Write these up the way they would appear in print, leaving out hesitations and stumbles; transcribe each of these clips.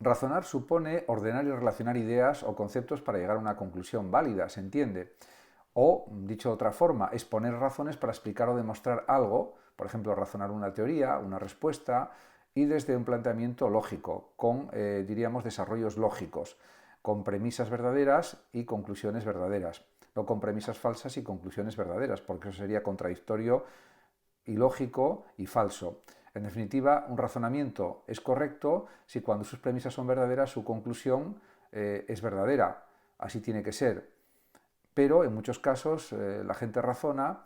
Razonar supone ordenar y relacionar ideas o conceptos para llegar a una conclusión válida, ¿se entiende? O, dicho de otra forma, exponer razones para explicar o demostrar algo, por ejemplo, razonar una teoría, una respuesta, y desde un planteamiento lógico, con, diríamos, desarrollos lógicos, con premisas verdaderas y conclusiones verdaderas, no con premisas falsas y conclusiones verdaderas, porque eso sería contradictorio, ilógico y falso. En definitiva, un razonamiento es correcto si cuando sus premisas son verdaderas, su conclusión es verdadera. Así tiene que ser. Pero en muchos casos la gente razona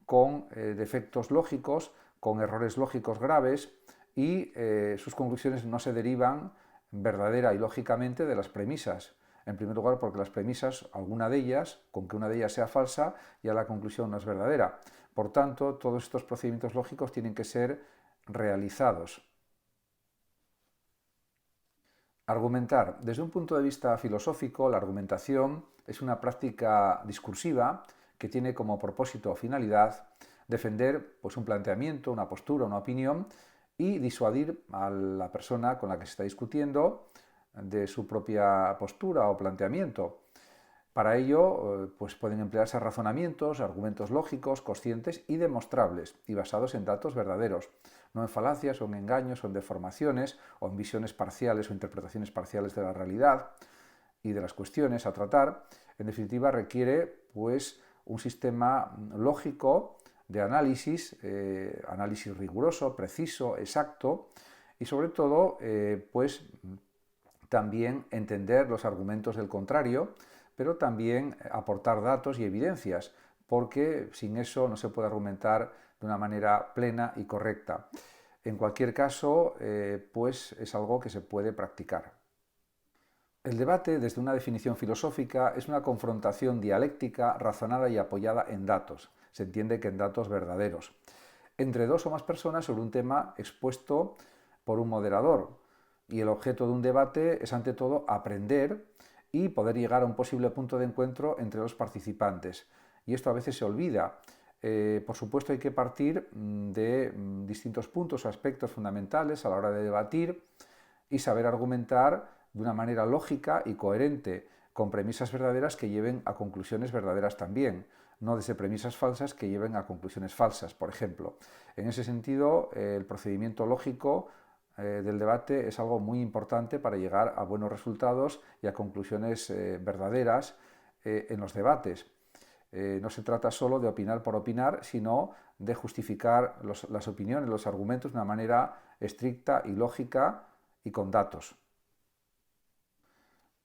con defectos lógicos, con errores lógicos graves y sus conclusiones no se derivan verdadera y lógicamente de las premisas. En primer lugar, porque las premisas, alguna de ellas, con que una de ellas sea falsa, ya la conclusión no es verdadera. Por tanto, todos estos procedimientos lógicos tienen que ser realizados. Argumentar. Desde un punto de vista filosófico, la argumentación es una práctica discursiva que tiene como propósito o finalidad defender pues, un planteamiento, una postura, una opinión y disuadir a la persona con la que se está discutiendo de su propia postura o planteamiento. Para ello, pues pueden emplearse razonamientos, argumentos lógicos, conscientes y demostrables, y basados en datos verdaderos, no en falacias o en engaños o en deformaciones o en visiones parciales o interpretaciones parciales de la realidad y de las cuestiones a tratar. En definitiva, requiere pues un sistema lógico de análisis, análisis riguroso, preciso, exacto y sobre todo, pues también entender los argumentos del contrario, pero también aportar datos y evidencias, porque sin eso no se puede argumentar de una manera plena y correcta. En cualquier caso, pues es algo que se puede practicar. El debate, desde una definición filosófica, es una confrontación dialéctica razonada y apoyada en datos. Se entiende que en datos verdaderos. Entre dos o más personas sobre un tema expuesto por un moderador. Y el objeto de un debate es, ante todo, aprender y poder llegar a un posible punto de encuentro entre los participantes. Y esto a veces se olvida. Por supuesto, hay que partir de distintos puntos o aspectos fundamentales a la hora de debatir y saber argumentar de una manera lógica y coherente, con premisas verdaderas que lleven a conclusiones verdaderas también, no desde premisas falsas que lleven a conclusiones falsas, por ejemplo. En ese sentido, el procedimiento lógico del debate es algo muy importante para llegar a buenos resultados y a conclusiones verdaderas en los debates. No se trata solo de opinar por opinar, sino de justificar las opiniones, los argumentos de una manera estricta y lógica y con datos.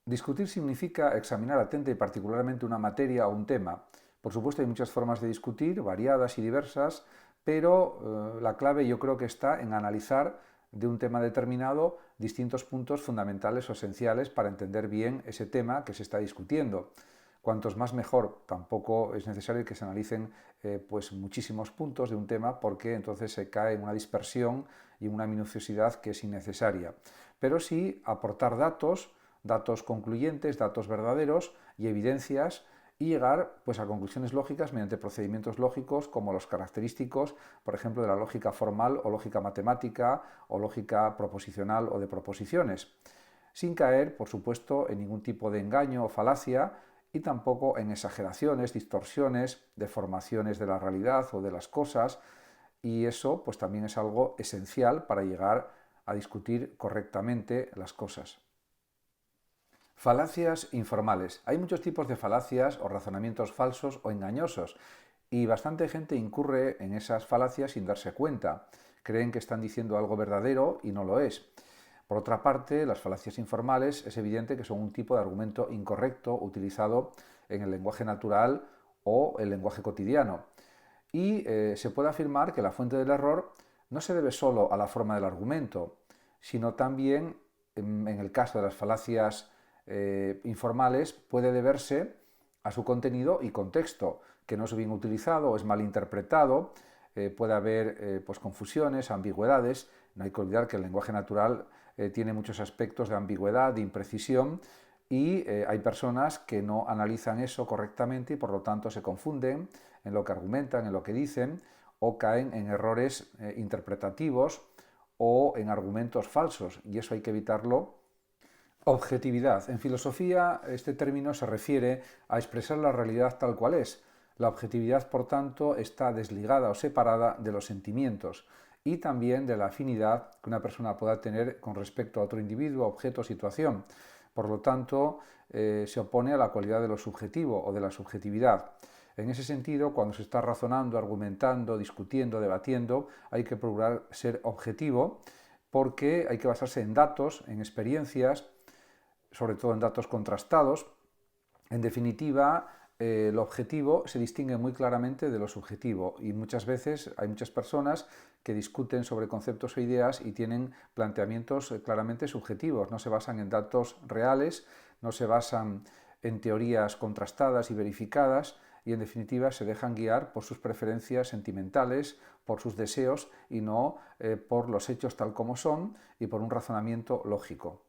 Discutir significa examinar atenta y particularmente una materia o un tema. Por supuesto, hay muchas formas de discutir, variadas y diversas, pero la clave yo creo que está en analizar de un tema determinado distintos puntos fundamentales o esenciales para entender bien ese tema que se está discutiendo. Cuantos más mejor, tampoco es necesario que se analicen pues muchísimos puntos de un tema porque entonces se cae en una dispersión y en una minuciosidad que es innecesaria. Pero sí aportar datos, datos concluyentes, datos verdaderos y evidencias y llegar pues, a conclusiones lógicas mediante procedimientos lógicos como los característicos, por ejemplo, de la lógica formal o lógica matemática o lógica proposicional o de proposiciones, sin caer, por supuesto, en ningún tipo de engaño o falacia y tampoco en exageraciones, distorsiones, deformaciones de la realidad o de las cosas, y eso pues también es algo esencial para llegar a discutir correctamente las cosas. Falacias informales. Hay muchos tipos de falacias o razonamientos falsos o engañosos y bastante gente incurre en esas falacias sin darse cuenta. Creen que están diciendo algo verdadero y no lo es. Por otra parte, las falacias informales es evidente que son un tipo de argumento incorrecto utilizado en el lenguaje natural o el lenguaje cotidiano. Y se puede afirmar que la fuente del error no se debe solo a la forma del argumento, sino también, en el caso de las falacias informales, puede deberse a su contenido y contexto, que no es bien utilizado o es mal interpretado, puede haber pues confusiones, ambigüedades. No hay que olvidar que el lenguaje natural tiene muchos aspectos de ambigüedad, de imprecisión, y hay personas que no analizan eso correctamente y por lo tanto se confunden en lo que argumentan, en lo que dicen, o caen en errores interpretativos o en argumentos falsos, y eso hay que evitarlo Objetividad. En filosofía, este término se refiere a expresar la realidad tal cual es. La objetividad, por tanto, está desligada o separada de los sentimientos y también de la afinidad que una persona pueda tener con respecto a otro individuo, objeto o situación. Por lo tanto, se opone a la cualidad de lo subjetivo o de la subjetividad. En ese sentido, cuando se está razonando, argumentando, discutiendo, debatiendo, hay que procurar ser objetivo porque hay que basarse en datos, en experiencias, sobre todo en datos contrastados. En definitiva, lo objetivo se distingue muy claramente de lo subjetivo y muchas veces hay muchas personas que discuten sobre conceptos o ideas y tienen planteamientos claramente subjetivos, no se basan en datos reales, no se basan en teorías contrastadas y verificadas y en definitiva se dejan guiar por sus preferencias sentimentales, por sus deseos y no por los hechos tal como son y por un razonamiento lógico.